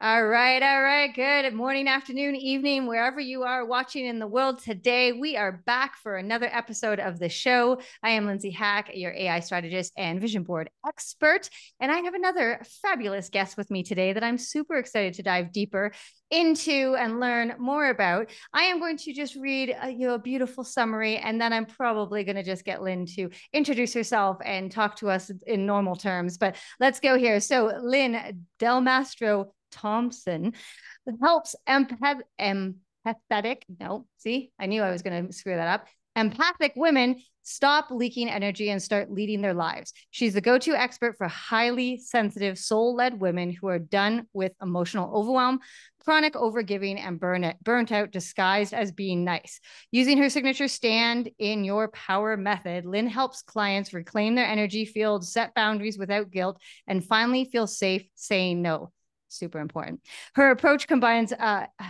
All right, all right. Good morning, afternoon, evening, wherever you are watching in the world today. We are back for another episode of the show. I am Lindsay Hack, your AI strategist and vision board expert. And I have another fabulous guest with me today that I'm super excited to dive deeper into and learn more about. I am going to just read a beautiful summary, and then I'm probably going to just get Lynn to introduce herself and talk to us in normal terms. But let's go here. So, Lynn Del Mastro Thompson helps empathetic. No, see, I knew I was going to screw that up. Empathic women stop leaking energy and start leading their lives. She's the go to expert for highly sensitive, soul led women who are done with emotional overwhelm, chronic overgiving, and burnt out disguised as being nice. Using her signature stand in your power method, Lynn helps clients reclaim their energy field, set boundaries without guilt, and finally feel safe saying no. Super important. Her approach combines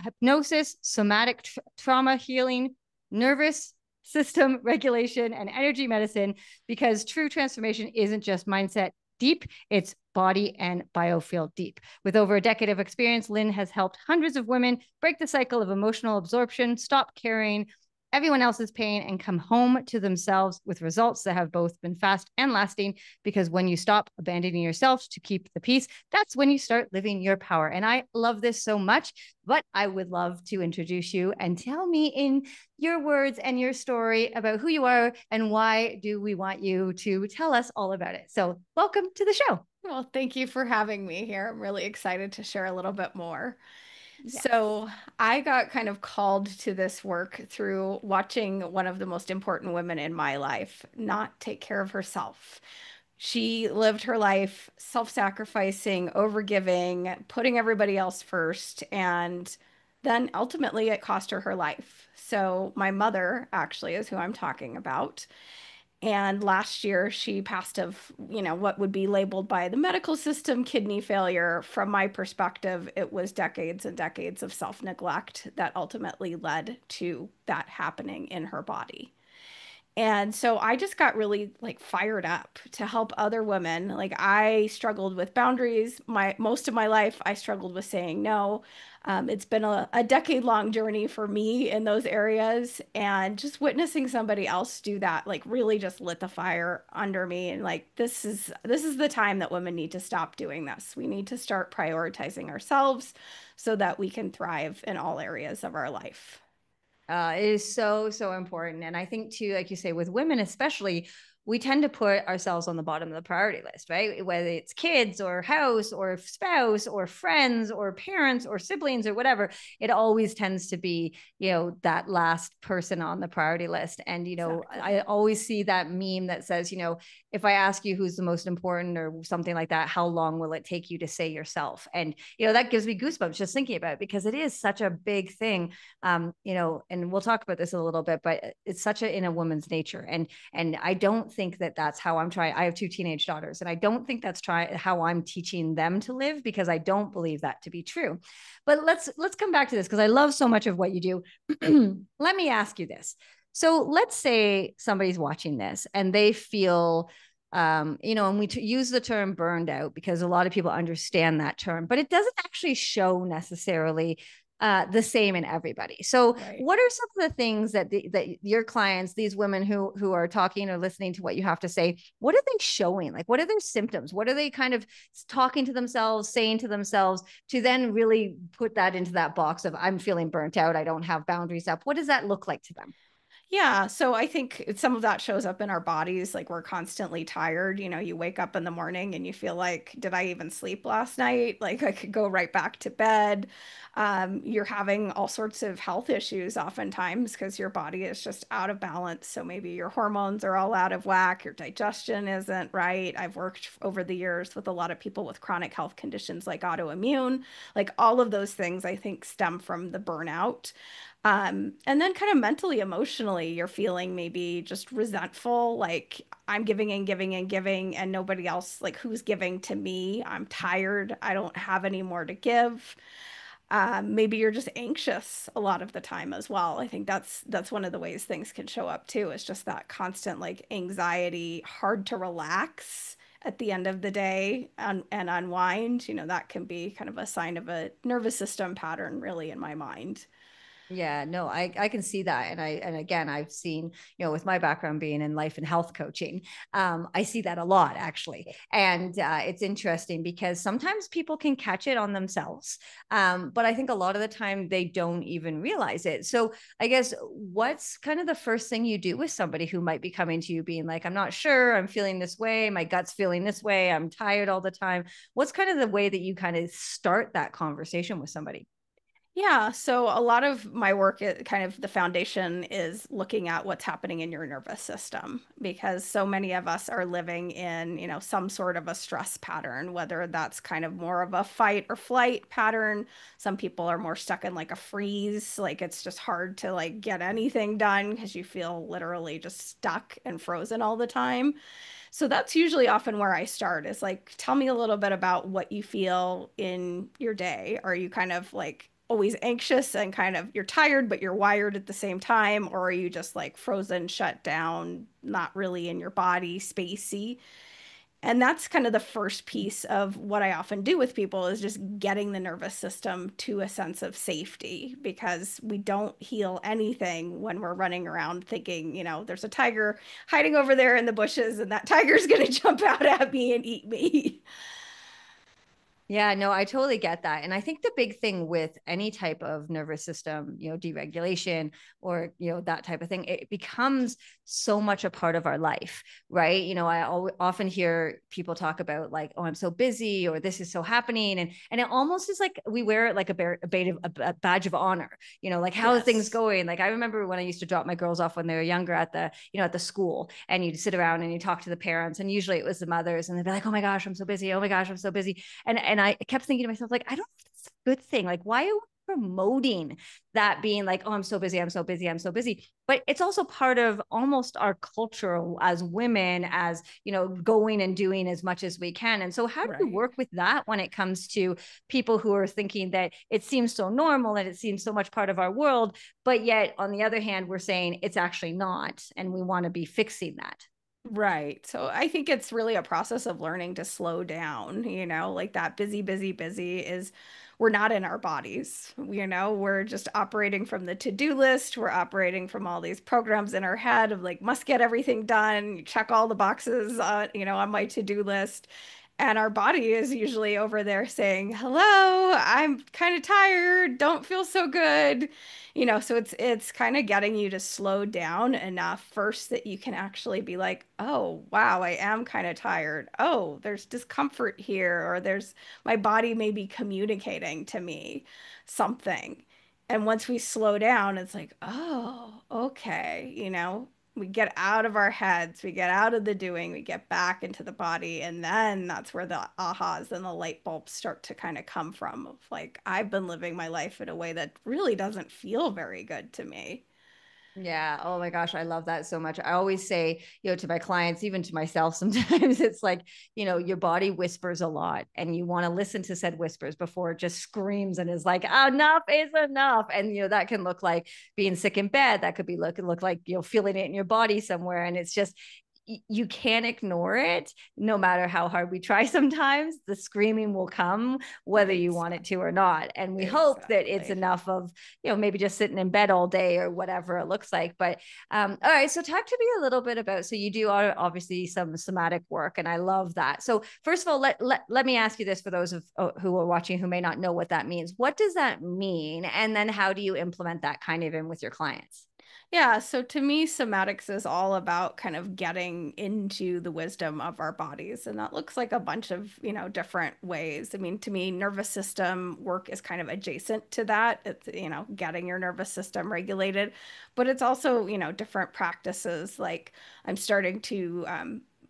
hypnosis, somatic trauma healing, nervous system regulation, and energy medicine, because true transformation isn't just mindset deep, it's body and biofield deep. With over a decade of experience, Lynn has helped hundreds of women break the cycle of emotional absorption, stop carrying everyone else's pain, and come home to themselves with results that have both been fast and lasting. Because when you stop abandoning yourself to keep the peace, that's when you start living your power. And I love this so much, but I would love to introduce you and tell me in your words and your story about who you are and why do we want you to tell us all about it. So welcome to the show. Well, thank you for having me here. I'm really excited to share a little bit more. Yes. So, I got kind of called to this work through watching one of the most important women in my life not take care of herself. She lived her life self-sacrificing, overgiving, putting everybody else first, and then ultimately it cost her her life. So, my mother actually is who I'm talking about. And last year, she passed of, what would be labeled by the medical system kidney failure. From my perspective, it was decades and decades of self-neglect that ultimately led to that happening in her body. And so I just got really like fired up to help other women. Like I struggled with boundaries. Most of my life, I struggled with saying no. It's been a decade-long journey for me in those areas, and just witnessing somebody else do that, like really just lit the fire under me. And like this is the time that women need to stop doing this. We need to start prioritizing ourselves so that we can thrive in all areas of our life. It is so, so important. And I think, too, like you say, with women especially, we tend to put ourselves on the bottom of the priority list, right? Whether it's kids or house or spouse or friends or parents or siblings or whatever, it always tends to be, that last person on the priority list. And, I Exactly. always see that meme that says, if I ask you who's the most important or something like that, how long will it take you to say yourself? And, that gives me goosebumps just thinking about it, because it is such a big thing. And we'll talk about this a little bit, but it's such a in a woman's nature. And I don't think that that's how I'm trying. I have two teenage daughters, and I don't think that's how I'm teaching them to live, because I don't believe that to be true. But let's come back to this, because I love so much of what you do. Let me ask you this. So let's say somebody's watching this and they feel and we use the term burned out because a lot of people understand that term, but it doesn't actually show necessarily the same in everybody. So, Right. what are some of the things that your clients, these women who are talking or listening to what you have to say, what are they showing? Like, what are their symptoms? What are they kind of talking to themselves, saying to themselves, to then really put that into that box of I'm feeling burnt out, I don't have boundaries up? What does that look like to them? Yeah, so I think some of that shows up in our bodies. Like we're constantly tired. You wake up in the morning and you feel like, did I even sleep last night? Like I could go right back to bed. You're having all sorts of health issues oftentimes because your body is just out of balance. So maybe your hormones are all out of whack, your digestion isn't right. I've worked over the years with a lot of people with chronic health conditions like autoimmune. Like all of those things I think stem from the burnout. And then kind of mentally, emotionally, you're feeling maybe just resentful, like I'm giving and giving and giving, and nobody else, like who's giving to me? I'm tired. I don't have any more to give. Maybe you're just anxious a lot of the time as well. I think that's one of the ways things can show up too. It's just that constant like anxiety, hard to relax, at the end of the day and unwind, that can be kind of a sign of a nervous system pattern, really, in my mind. Yeah, no, I can see that. And again, I've seen, with my background being in life and health coaching, I see that a lot actually. And it's interesting because sometimes people can catch it on themselves. But I think a lot of the time they don't even realize it. So I guess what's kind of the first thing you do with somebody who might be coming to you being like, I'm not sure, I'm feeling this way, my gut's feeling this way, I'm tired all the time. What's kind of the way that you kind of start that conversation with somebody? Yeah, so a lot of my work, kind of the foundation is looking at what's happening in your nervous system because so many of us are living in, some sort of a stress pattern, whether that's kind of more of a fight or flight pattern. Some people are more stuck in like a freeze, like it's just hard to like get anything done because you feel literally just stuck and frozen all the time. So that's usually often where I start is like, tell me a little bit about what you feel in your day. Are you kind of like always anxious and kind of you're tired, but you're wired at the same time? Or are you just like frozen, shut down, not really in your body, spacey? And that's kind of the first piece of what I often do with people is just getting the nervous system to a sense of safety because we don't heal anything when we're running around thinking, there's a tiger hiding over there in the bushes and that tiger's going to jump out at me and eat me. Yeah, no, I totally get that. And I think the big thing with any type of nervous system, deregulation or, that type of thing, it becomes so much a part of our life, right? Often hear people talk about like, oh, I'm so busy or this is so happening. And it almost is like we wear it like a badge of honor, like how are things Yes. going? Like I remember when I used to drop my girls off when they were younger at the school and you'd sit around and you talk to the parents and usually it was the mothers and they'd be like, oh my gosh, I'm so busy. Oh my gosh, I'm so busy. And I kept thinking to myself, like, I don't know if it's a good thing. Like, why are we promoting that being like, oh, I'm so busy, I'm so busy, I'm so busy? But it's also part of almost our culture as women, as going and doing as much as we can. And so, how do you Right. work with that when it comes to people who are thinking that it seems so normal and it seems so much part of our world, but yet on the other hand, we're saying it's actually not, and we want to be fixing that. Right. So I think it's really a process of learning to slow down, like that busy, busy, busy is we're not in our bodies, we're just operating from the to-do list. We're operating from all these programs in our head of like, must get everything done, check all the boxes, on my to-do list. And our body is usually over there saying, hello, I'm kind of tired, don't feel so good. So it's kind of getting you to slow down enough first that you can actually be like, oh, wow, I am kind of tired. Oh, there's discomfort here, or there's my body may be communicating to me something. And once we slow down, it's like, oh, okay, we get out of our heads, we get out of the doing, we get back into the body, and then that's where the ahas and the light bulbs start to kind of come from of like, I've been living my life in a way that really doesn't feel very good to me. Yeah. Oh my gosh. I love that so much. I always say, to my clients, even to myself, sometimes it's like, your body whispers a lot and you want to listen to said whispers before it just screams and is like, enough is enough. And, that can look like being sick in bed. That could be look like, feeling it in your body somewhere. And it's just, you can't ignore it no matter how hard we try. Sometimes the screaming will come whether you want it Exactly. to or not, and we hope that it's Exactly. enough of maybe just sitting in bed all day or whatever it looks like. But all right, so talk to me a little bit about, so you do obviously some somatic work and I love that. So first of all, let me ask you this for those of who are watching who may not know what that means. What does that mean, and then how do you implement that kind of in with your clients? Yeah, so to me, somatics is all about kind of getting into the wisdom of our bodies. And that looks like a bunch of, different ways. I mean, to me, nervous system work is kind of adjacent to that. It's, getting your nervous system regulated, but it's also, different practices. Like I'm starting to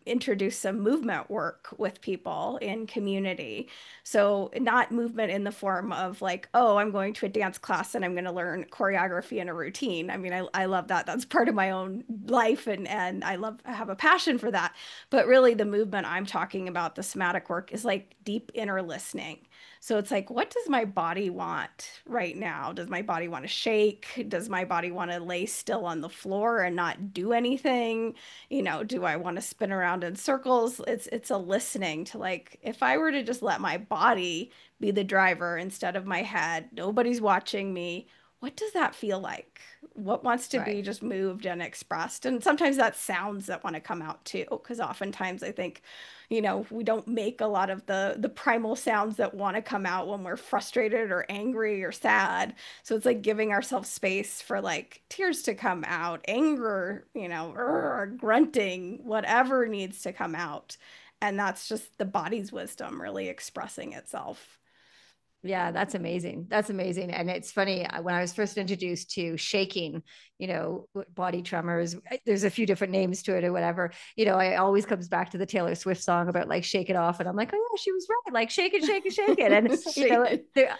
introduce some movement work with people in community. So not movement in the form of like, oh, I'm going to a dance class and I'm going to learn choreography and a routine. I mean, I love that. That's part of my own life and I have a passion for that. But really the movement I'm talking about, the somatic work, is like deep inner listening. So it's like, what does my body want right now? Does my body want to shake? Does my body want to lay still on the floor and not do anything? Do I want to spin around around in circles. It's a listening to like, if I were to just let my body be the driver instead of my head, nobody's watching me. What does that feel like? What wants to be Right. just moved and expressed? And sometimes that's sounds that want to come out too, because oftentimes I think, we don't make a lot of the primal sounds that want to come out when we're frustrated or angry or sad. So it's like giving ourselves space for like tears to come out, anger, grunting, whatever needs to come out. And that's just the body's wisdom really expressing itself. Yeah, that's amazing. That's amazing. And it's funny, when I was first introduced to shaking, body tremors, there's a few different names to it or whatever. I always comes back to the Taylor Swift song about like shake it off. And I'm like, oh yeah, she was right. Like shake it, shake it, shake it. And Shake it. there,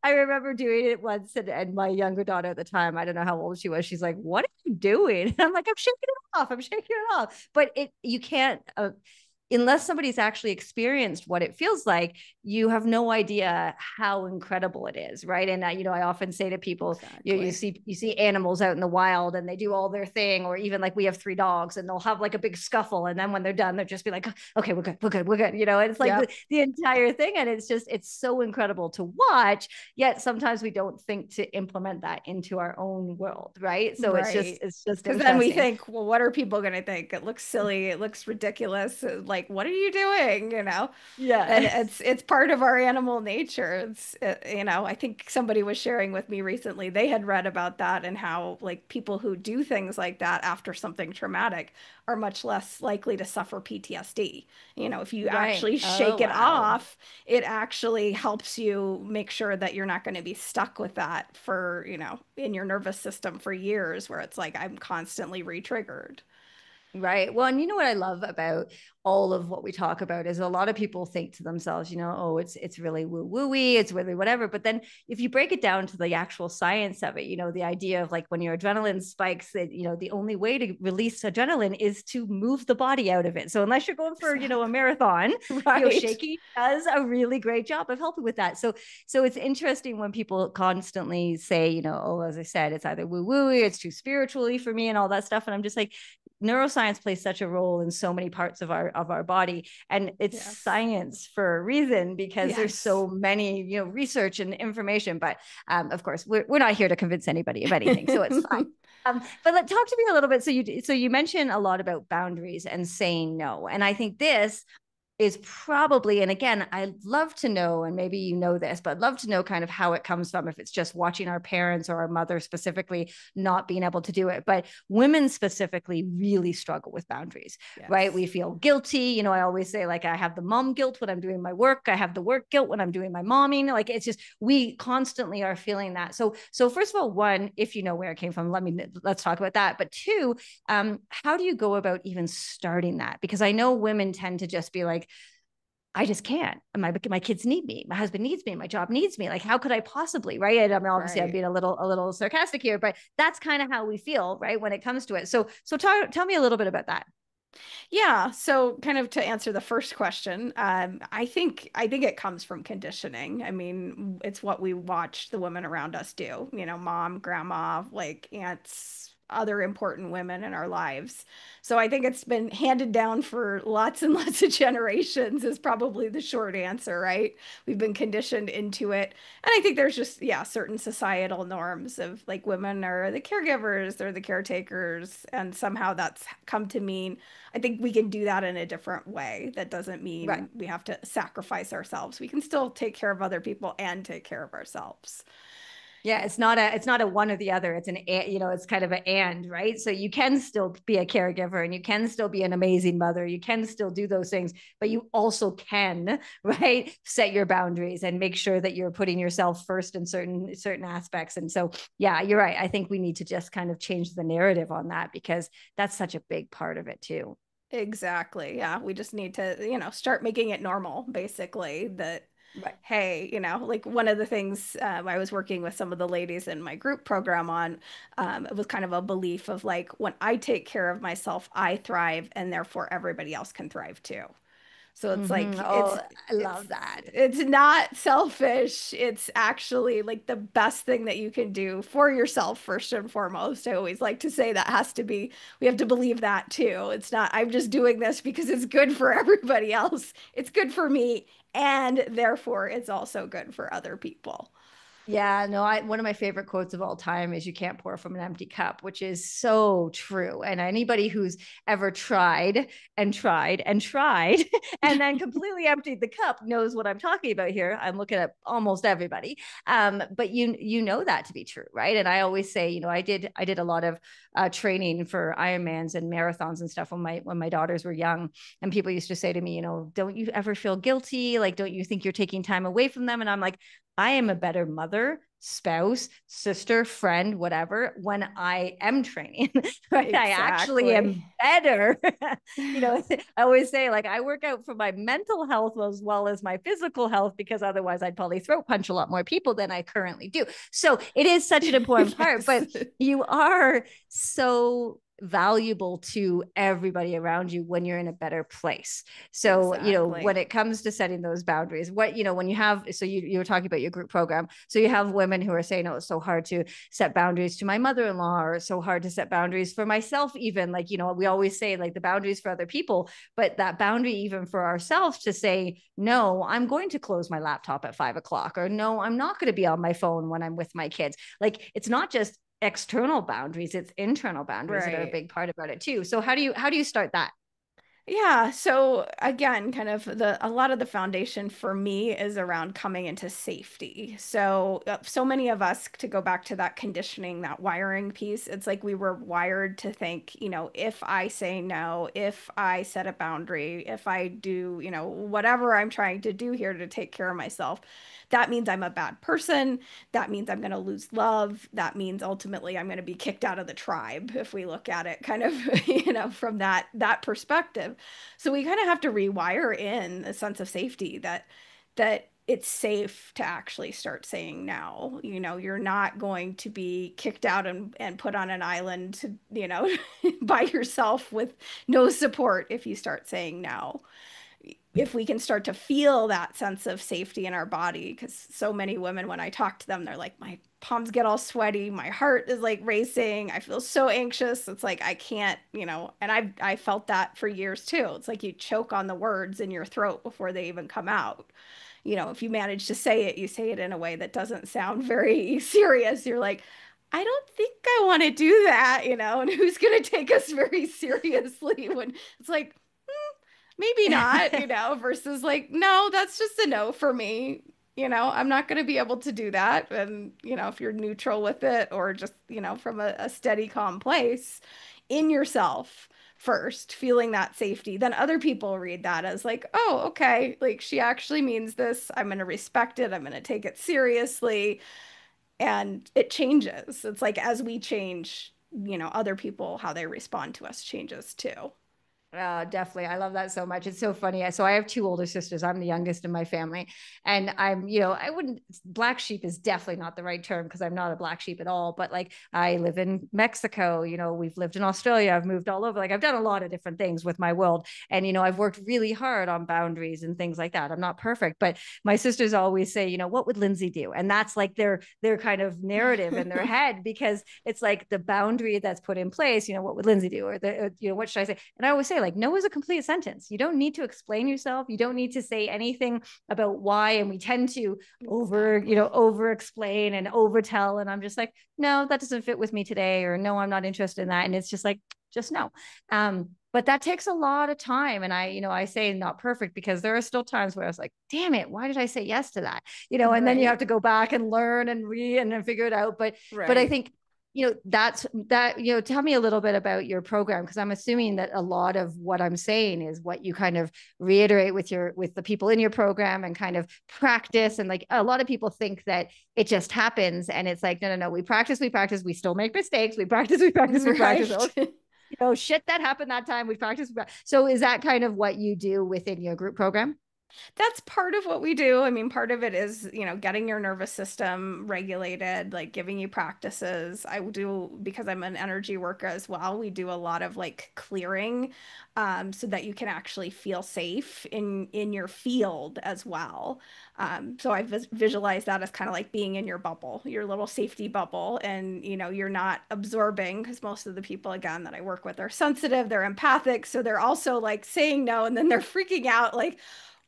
I remember doing it once, and my younger daughter at the time, I don't know how old she was. She's like, what are you doing? And I'm like, I'm shaking it off. I'm shaking it off. But you can't, unless somebody's actually experienced what it feels like, you have no idea how incredible it is, right? And I often say to people, you Exactly. see animals out in the wild and they do all their thing, or even like we have 3 dogs and they'll have like a big scuffle, and then when they're done, they'll just be like, okay, we're good, we're good, we're good. And it's like Yep. the entire thing, and it's so incredible to watch. Yet sometimes we don't think to implement that into our own world, right? So Right. it's just Because then we interesting. think, well, what are people going to think? It looks silly. It looks ridiculous. Like, what are you doing? And Yeah. it's part of our animal nature. I think somebody was sharing with me recently. They had read about that and how like people who do things like that after something traumatic are much less likely to suffer PTSD. If you Right. actually Oh, shake it wow. off, it actually helps you make sure that you're not going to be stuck with that for, in your nervous system for years, where it's like I'm constantly re-triggered. Right. Well, and you know what I love about all of what we talk about is a lot of people think to themselves, oh, it's really woo wooey, it's really whatever. But then if you break it down to the actual science of it, the idea of like when your adrenaline spikes, that the only way to release adrenaline is to move the body out of it. So unless you're going for, a Exactly. marathon, Right. shaking does a really great job of helping with that. So it's interesting when people constantly say, oh, as I said, it's either woo wooey, it's too spiritually for me and all that stuff. And I'm just like, neuroscience plays such a role in so many parts of our body, and it's Yes. science for a reason, because there's Yes. so many research and information. But of course we're not here to convince anybody of anything, so it's fine. But talk to me a little bit. So you mentioned a lot about boundaries and saying no, and I think this is probably, and again, I'd love to know, and maybe you know this, but I'd love to know kind of how it comes from, if it's just watching our parents or our mother specifically not being able to do it. But women specifically really struggle with boundaries, right? We Yes. feel guilty. I always say, like, I have the mom guilt when I'm doing my work, I have the work guilt when I'm doing my momming. Like, it's just, we constantly are feeling that. So first of all, one, if you know where it came from, let's talk about that. But two, how do you go about even starting that? Because I know women tend to just be like, I just can't. My kids need me. My husband needs me. My job needs me. Like, how could I possibly? Right. And I mean, obviously, I'm Right. being a little sarcastic here, but that's kind of how we feel, right, when it comes to it. So tell me a little bit about that. Yeah, so kind of to answer the first question, I think it comes from conditioning. I mean, it's what we watch the women around us do, mom, grandma, like aunts, other important women in our lives. So I think it's been handed down for lots and lots of generations is probably the short answer, right? We've been conditioned into it. And I think there's just, yeah, certain societal norms of like women are the caregivers, they're the caretakers, and somehow that's come to mean I think we can do that in a different way. That doesn't Right. mean we have to sacrifice ourselves. We can still take care of other people and take care of ourselves. Yeah, it's not a one or the other. It's kind of an and, right? So you can still be a caregiver and you can still be an amazing mother. You can still do those things, but you also can, right, set your boundaries and make sure that you're putting yourself first in certain aspects. And so, yeah, you're right. I think we need to just kind of change the narrative on that, because that's such a big part of it too. Exactly. Yeah. We just need to, start making it normal, basically, that, Right. hey, like one of the things I was working with some of the ladies in my group program on, it was kind of a belief of like, when I take care of myself, I thrive, and therefore everybody else can thrive too. So it's like Oh, I love that. it's not selfish. It's actually like the best thing that you can do for yourself first and foremost. I always like to say that has to be, we have to believe that too. It's not, I'm just doing this because it's good for everybody else. It's good for me, and therefore it's also good for other people. Yeah, no, one of my favorite quotes of all time is you can't pour from an empty cup, which is so true. And anybody who's ever tried and tried and tried and then completely emptied the cup knows what I'm talking about here. I'm looking at almost everybody. But you know that to be true, right? And I always say, I did a lot of training for Ironmans and marathons and stuff when my daughters were young. And people used to say to me, don't you ever feel guilty? Like, don't you think you're taking time away from them? And I'm like, I am a better mother, spouse, sister, friend, whatever, when I am training, right? Exactly. I actually am better. I always say, like, I work out for my mental health as well as my physical health, because otherwise I'd probably throat punch a lot more people than I currently do. So it is such an important part, but you are so valuable to everybody around you when you're in a better place. So, when it comes to setting those boundaries, when you have, so you were talking about your group program. So you have women who are saying, oh, it's so hard to set boundaries to my mother-in-law, or it's so hard to set boundaries for myself, even like, we always say like the boundaries for other people, but that boundary even for ourselves to say, no, I'm going to close my laptop at 5 o'clock, or no, I'm not going to be on my phone when I'm with my kids. Like, it's not just external boundaries, it's internal boundaries that are a big part about it too. So how do you start that? Yeah, so again, kind of a lot of the foundation for me is around coming into safety. So many of us, to go back to that conditioning, that wiring piece, it's like we were wired to think, if I say no, if I set a boundary, if I do, whatever I'm trying to do here to take care of myself, that means I'm a bad person. That means I'm going to lose love. That means ultimately I'm going to be kicked out of the tribe, if we look at it kind of, from that perspective. So we kind of have to rewire in a sense of safety that it's safe to actually start saying no. You're not going to be kicked out and put on an island, by yourself with no support if you start saying no. If we can start to feel that sense of safety in our body, because so many women, when I talk to them, they're like, my palms get all sweaty, my heart is like racing, I feel so anxious. It's like I can't, and I felt that for years too. It's like you choke on the words in your throat before they even come out. If you manage to say it, you say it in a way that doesn't sound very serious. You're like, I don't think I want to do that, and who's going to take us very seriously when it's like, maybe not, versus like, no, that's just a no for me. I'm not going to be able to do that. And, if you're neutral with it, or just, from a steady, calm place in yourself first, feeling that safety, then other people read that as like, oh, okay, like she actually means this. I'm going to respect it. I'm going to take it seriously. And it changes. It's like as we change, other people, how they respond to us changes too. Definitely. I love that so much. It's so funny. So I have two older sisters. I'm the youngest in my family. And black sheep is definitely not the right term, because I'm not a black sheep at all. But like, I live in Mexico, we've lived in Australia. I've moved all over. Like, I've done a lot of different things with my world. And, I've worked really hard on boundaries and things like that. I'm not perfect, but my sisters always say, what would Lindsay do? And that's like their kind of narrative in their head, because it's like the boundary that's put in place, what would Lindsay do? Or what should I say? And I always say, like, no is a complete sentence. You don't need to explain yourself. You don't need to say anything about why. And we tend to over explain and over tell. And I'm just like, no, that doesn't fit with me today, or no, I'm not interested in that. And it's just like, just no. But that takes a lot of time. And I say not perfect, because there are still times where I was like, damn it, why did I say yes to that? And then you have to go back and learn and read and then figure it out. But I think, that's that, tell me a little bit about your program, because I'm assuming that a lot of what I'm saying is what you kind of reiterate with the people in your program and kind of practice. And like, a lot of people think that it just happens, and it's like, no, we practice, we still make mistakes. We practice. Shit that happened that time. We practice. So is that kind of what you do within your group program? That's part of what we do. I mean, part of it is, getting your nervous system regulated, like giving you practices. I do, because I'm an energy worker as well, we do a lot of like clearing, so that you can actually feel safe in your field as well. So I visualize that as kind of like being in your bubble, your little safety bubble, and you're not absorbing, because most of the people again that I work with are sensitive, they're empathic, so they're also like saying no, and then they're freaking out like,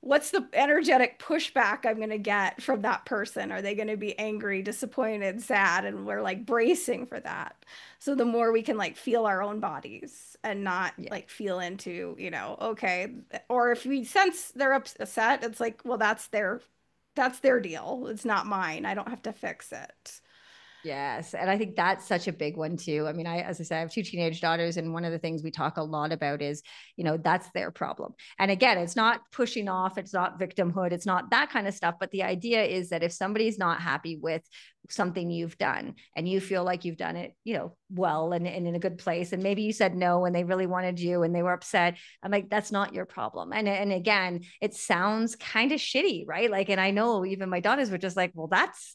what's the energetic pushback I'm going to get from that person? Are they going to be angry, disappointed, sad? And we're like bracing for that. So the more we can like feel our own bodies and not Yeah. like feel into, okay. Or if we sense they're upset, it's like, well, that's their deal. It's not mine. I don't have to fix it. Yes. And I think that's such a big one too. I mean, as I said, I have two teenage daughters. And one of the things we talk a lot about is, that's their problem. And again, it's not pushing off, it's not victimhood, it's not that kind of stuff. But the idea is that if somebody's not happy with something you've done and you feel like you've done it, well, and in a good place, and maybe you said no and they really wanted you and they were upset, I'm like, that's not your problem. And again, it sounds kind of shitty, right? Like, and I know even my daughters were just like, well, that's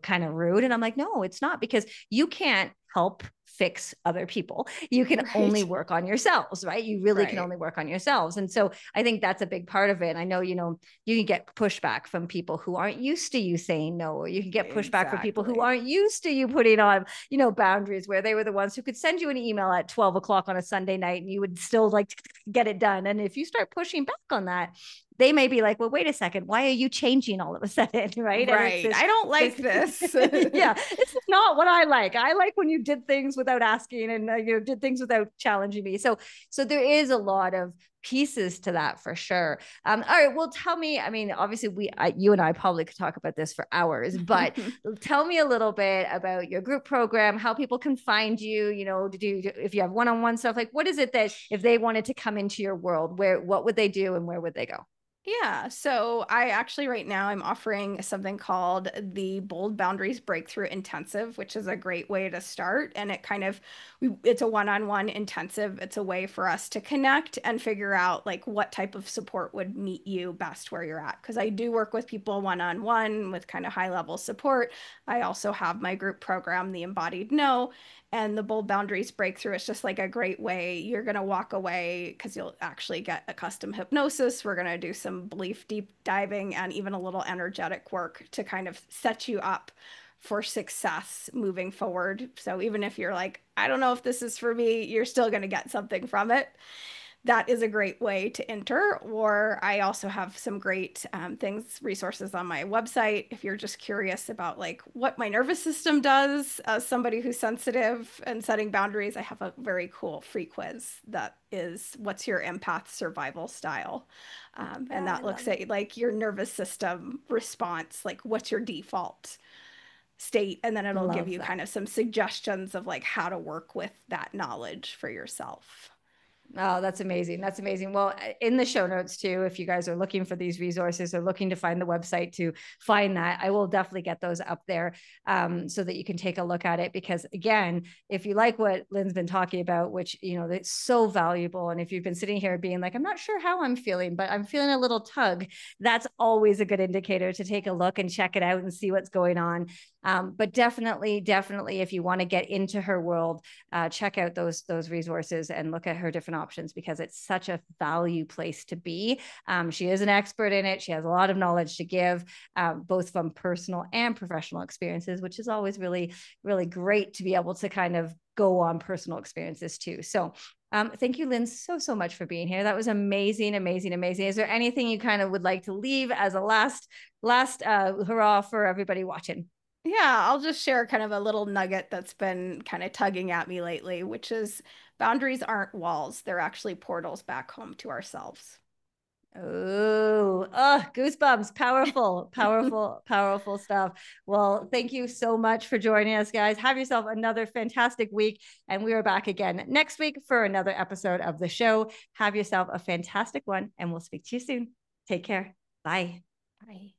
kind of rude. And I'm like, no, it's not, because you can't help fix other people. You can only Right. work on yourselves, right? You really can Right. only work on yourselves. And so I think that's a big part of it. I know, you can get pushback from people who aren't used to you saying no, or you can get pushback from people who Exactly. aren't used to you putting on, boundaries, where they were the ones who could send you an email at 12 o'clock on a Sunday night and you would still like get it done. And if you start pushing back on that, they may be like, well, wait a second, why are you changing all of a sudden? Right. And it's Right. this, I don't like this, this. yeah, this is not what I like. I like when you did ththings without asking and did things without challenging me. So there is a lot of pieces to that for sure. All right. Well, tell me, I mean, obviously you and I probably could talk about this for hours, but tell me a little bit about your group program, how people can find you, if you have one-on-one stuff, like what is it that if they wanted to come into your world, what would they do and where would they go? Yeah, so I actually right now I'm offering something called the Bold Boundaries Breakthrough Intensive, which is a great way to start. And it's a one-on-one intensive. It's a way for us to connect and figure out like what type of support would meet you best where you're at. Because I do work with people one-on-one with kind of high-level support. I also have my group program, the Embodied No, and the Bold Boundaries Breakthrough is just like a great way. You're going to walk away because you'll actually get a custom hypnosis. We're going to do some belief deep diving and even a little energetic work to kind of set you up for success moving forward. So even if you're like, I don't know if this is for me, you're still going to get something from it. That is a great way to enter. Or I also have some great resources on my website. If you're just curious about like what my nervous system does as somebody who's sensitive and setting boundaries, I have a very cool free quiz that is what's your empath survival style? And I that love looks it. at like your nervous system response, like what's your default state? And then it'll give Love you that. kind of some suggestions of like how to work with that knowledge for yourself. Oh, that's amazing. That's amazing. Well, in the show notes too, if you guys are looking for these resources or looking to find the website to find that, I will definitely get those up there so that you can take a look at it. Because again, if you like what Lynn's been talking about, which, it's so valuable. And if you've been sitting here being like, I'm not sure how I'm feeling, but I'm feeling a little tug, that's always a good indicator to take a look and check it out and see what's going on. But definitely, if you want to get into her world, check out those resources and look at her different options, because it's such a value place to be. She is an expert in it. She has a lot of knowledge to give, both from personal and professional experiences, which is always really, really great to be able to kind of go on personal experiences too. So thank you, Lynn, so much for being here. That was amazing, amazing, amazing. Is there anything you kind of would like to leave as a last hurrah for everybody watching? Yeah, I'll just share kind of a little nugget that's been kind of tugging at me lately, which is boundaries aren't walls. They're actually portals back home to ourselves. Oh, goosebumps. Powerful, powerful, powerful stuff. Well, thank you so much for joining us, guys. Have yourself another fantastic week. And we are back again next week for another episode of the show. Have yourself a fantastic one, and we'll speak to you soon. Take care. Bye. Bye.